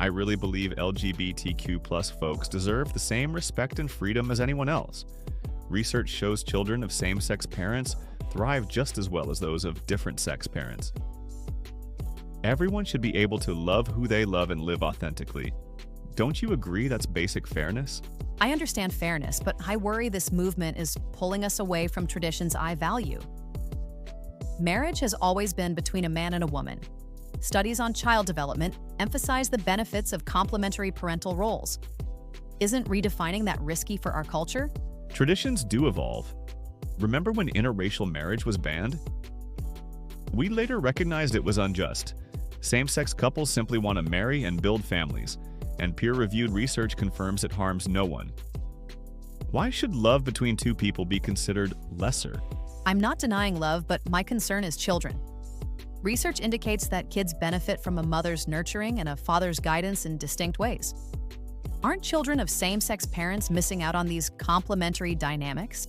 I really believe LGBTQ plus folks deserve the same respect and freedom as anyone else. Research shows children of same-sex parents thrive just as well as those of different-sex parents. Everyone should be able to love who they love and live authentically. Don't you agree that's basic fairness? I understand fairness, but I worry this movement is pulling us away from traditions I value. Marriage has always been between a man and a woman. Studies on child development emphasize the benefits of complementary parental roles. Isn't redefining that risky for our culture? Traditions do evolve. Remember when interracial marriage was banned? We later recognized it was unjust. Same-sex couples simply want to marry and build families, and peer-reviewed research confirms it harms no one. Why should love between two people be considered lesser? I'm not denying love, but my concern is children. Research indicates that kids benefit from a mother's nurturing and a father's guidance in distinct ways. Aren't children of same-sex parents missing out on these complementary dynamics?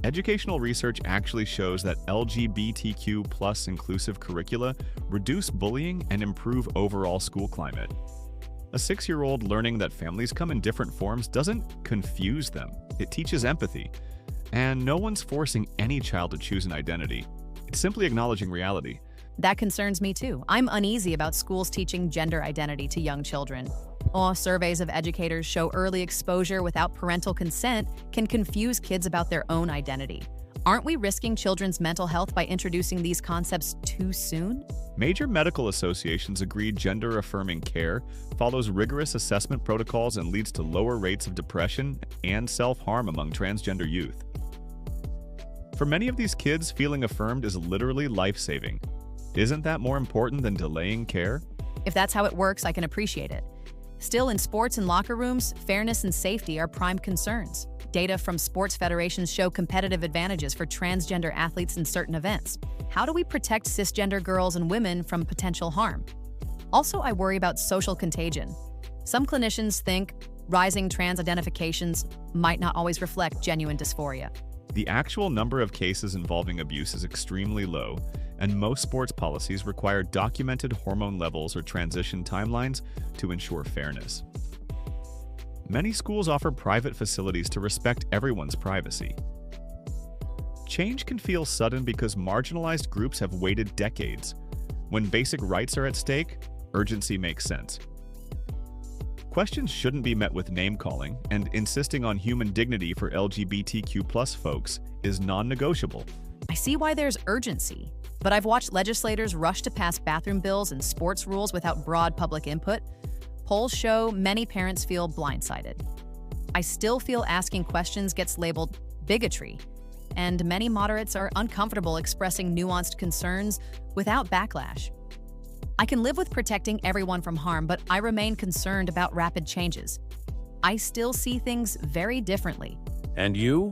Educational research actually shows that LGBTQ plus inclusive curricula reduce bullying and improve overall school climate. A 6-year-old learning that families come in different forms doesn't confuse them. It teaches empathy. And no one's forcing any child to choose an identity. It's simply acknowledging reality. That concerns me too. I'm uneasy about schools teaching gender identity to young children. Surveys of educators show early exposure without parental consent can confuse kids about their own identity. Aren't we risking children's mental health by introducing these concepts too soon? Major medical associations agree gender-affirming care follows rigorous assessment protocols and leads to lower rates of depression and self-harm among transgender youth. For many of these kids, feeling affirmed is literally life-saving. Isn't that more important than delaying care? If that's how it works, I can appreciate it. Still, in sports and locker rooms, fairness and safety are prime concerns. Data from sports federations show competitive advantages for transgender athletes in certain events. How do we protect cisgender girls and women from potential harm? Also, I worry about social contagion. Some clinicians think rising trans identifications might not always reflect genuine dysphoria. The actual number of cases involving abuse is extremely low, and most sports policies require documented hormone levels or transition timelines to ensure fairness. Many schools offer private facilities to respect everyone's privacy. Change can feel sudden because marginalized groups have waited decades. When basic rights are at stake, urgency makes sense. Questions shouldn't be met with name-calling, and insisting on human dignity for LGBTQ+ folks is non-negotiable. I see why there's urgency, but I've watched legislators rush to pass bathroom bills and sports rules without broad public input. Polls show many parents feel blindsided. I still feel asking questions gets labeled bigotry, and many moderates are uncomfortable expressing nuanced concerns without backlash. I can live with protecting everyone from harm, but I remain concerned about rapid changes. I still see things very differently. And you?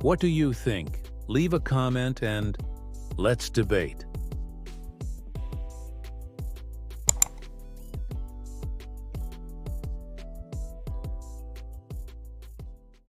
What do you think? Leave a comment and let's debate.